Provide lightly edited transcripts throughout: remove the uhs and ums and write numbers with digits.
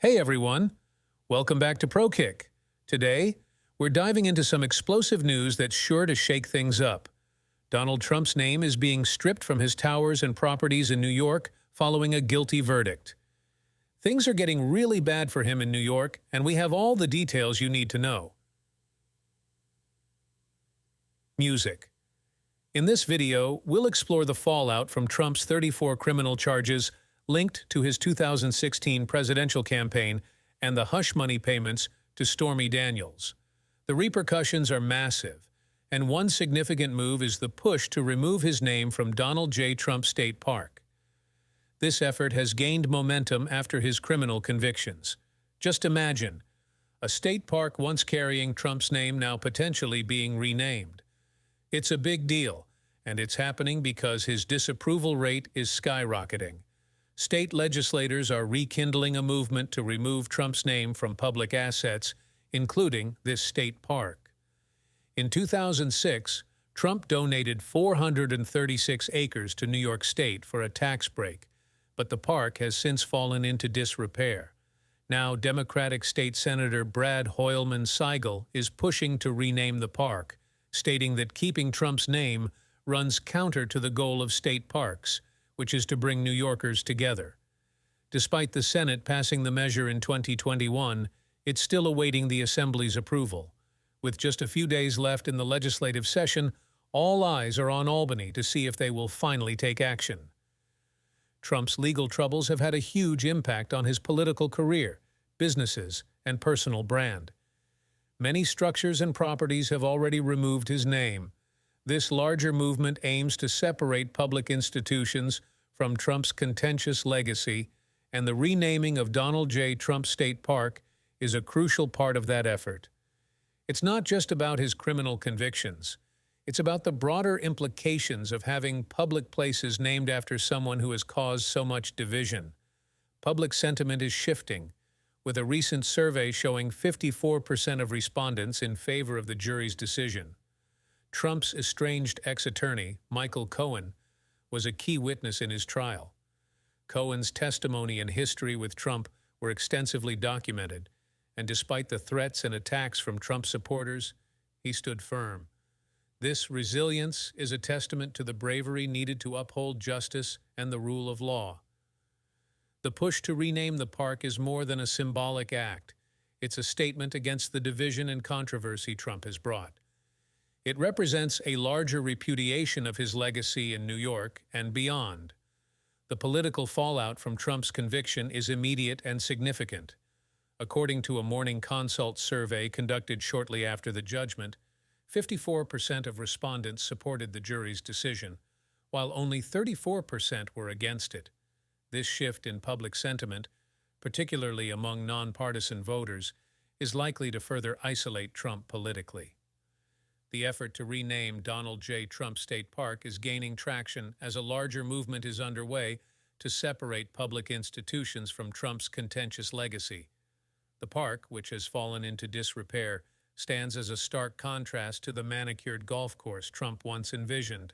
Hey everyone, welcome back to ProKick. Today, we're diving into some explosive news that's sure to shake things up. Donald Trump's name is being stripped from his towers and properties in New York following a guilty verdict. Things are getting really bad for him in New York, and we have all the details you need to know. Music. In this video, we'll explore the fallout from Trump's 34 criminal charges linked to his 2016 presidential campaign and the hush money payments to Stormy Daniels. The repercussions are massive, and one significant move is the push to remove his name from Donald J. Trump State Park. This effort has gained momentum after his criminal convictions. Just imagine, a state park once carrying Trump's name now potentially being renamed. It's a big deal, and it's happening because his disapproval rate is skyrocketing. State legislators are rekindling a movement to remove Trump's name from public assets, including this state park. In 2006, Trump donated 436 acres to New York State for a tax break, but the park has since fallen into disrepair. Now, Democratic State Senator Brad Hoylman Seigel is pushing to rename the park, stating that keeping Trump's name runs counter to the goal of state parks, which is to bring New Yorkers together. Despite the Senate passing the measure in 2021, it's still awaiting the Assembly's approval. With just a few days left in the legislative session, all eyes are on Albany to see if they will finally take action. Trump's legal troubles have had a huge impact on his political career, businesses, and personal brand. Many structures and properties have already removed his name. This larger movement aims to separate public institutions from Trump's contentious legacy, and the renaming of Donald J. Trump State Park is a crucial part of that effort. It's not just about his criminal convictions. It's about the broader implications of having public places named after someone who has caused so much division. Public sentiment is shifting, with a recent survey showing 54% of respondents in favor of the jury's decision. Trump's estranged ex-attorney, Michael Cohen, was a key witness in his trial. Cohen's testimony and history with Trump were extensively documented, and despite the threats and attacks from Trump supporters, he stood firm. This resilience is a testament to the bravery needed to uphold justice and the rule of law. The push to rename the park is more than a symbolic act. It's a statement against the division and controversy Trump has brought. It represents a larger repudiation of his legacy in New York and beyond. The political fallout from Trump's conviction is immediate and significant. According to a Morning Consult survey conducted shortly after the judgment, 54% of respondents supported the jury's decision, while only 34% were against it. This shift in public sentiment, particularly among nonpartisan voters, is likely to further isolate Trump politically. The effort to rename Donald J. Trump State Park is gaining traction as a larger movement is underway to separate public institutions from Trump's contentious legacy. The park, which has fallen into disrepair, stands as a stark contrast to the manicured golf course Trump once envisioned.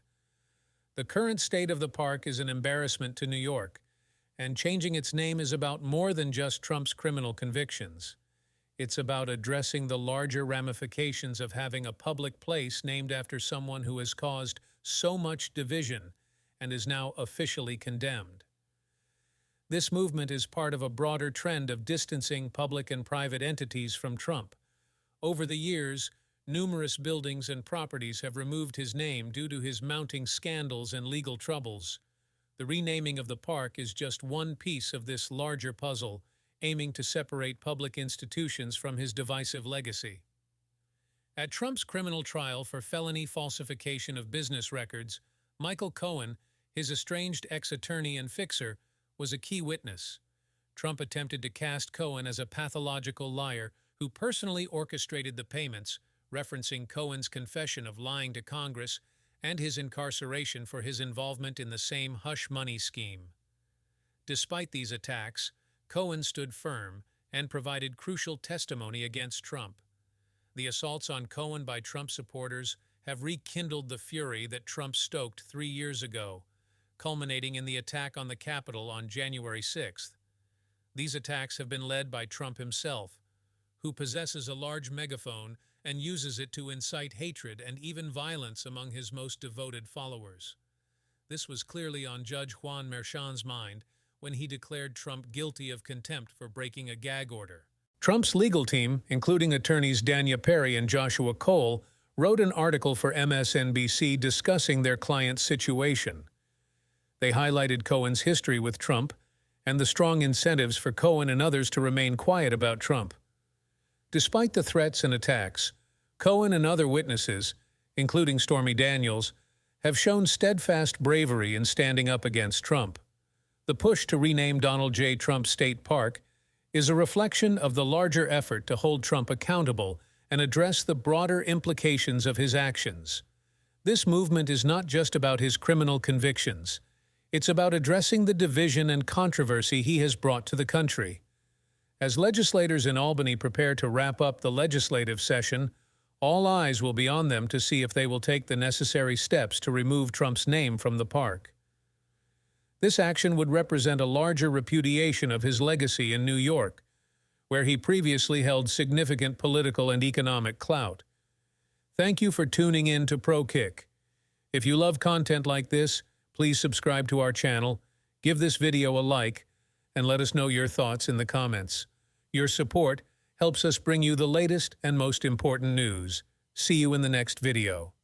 The current state of the park is an embarrassment to New York, and changing its name is about more than just Trump's criminal convictions. It's about addressing the larger ramifications of having a public place named after someone who has caused so much division and is now officially condemned. This movement is part of a broader trend of distancing public and private entities from Trump. Over the years, numerous buildings and properties have removed his name due to his mounting scandals and legal troubles. The renaming of the park is just one piece of this larger puzzle, aiming to separate public institutions from his divisive legacy. At Trump's criminal trial for felony falsification of business records, Michael Cohen, his estranged ex-attorney and fixer, was a key witness. Trump attempted to cast Cohen as a pathological liar who personally orchestrated the payments, referencing Cohen's confession of lying to Congress and his incarceration for his involvement in the same hush money scheme. Despite these attacks, Cohen stood firm and provided crucial testimony against Trump. The assaults on Cohen by Trump supporters have rekindled the fury that Trump stoked 3 years ago, culminating in the attack on the Capitol on January 6th. These attacks have been led by Trump himself, who possesses a large megaphone and uses it to incite hatred and even violence among his most devoted followers. This was clearly on Judge Juan Merchan's mind when he declared Trump guilty of contempt for breaking a gag order. Trump's legal team, including attorneys Dania Perry and Joshua Cole, wrote an article for MSNBC discussing their client's situation. They highlighted Cohen's history with Trump and the strong incentives for Cohen and others to remain quiet about Trump. Despite the threats and attacks, Cohen and other witnesses, including Stormy Daniels, have shown steadfast bravery in standing up against Trump. The push to rename Donald J. Trump State Park is a reflection of the larger effort to hold Trump accountable and address the broader implications of his actions. This movement is not just about his criminal convictions. It's about addressing the division and controversy he has brought to the country. As legislators in Albany prepare to wrap up the legislative session, all eyes will be on them to see if they will take the necessary steps to remove Trump's name from the park. This action would represent a larger repudiation of his legacy in New York, where he previously held significant political and economic clout. Thank you for tuning in to ProKick. If you love content like this, please subscribe to our channel, give this video a like, and let us know your thoughts in the comments. Your support helps us bring you the latest and most important news. See you in the next video.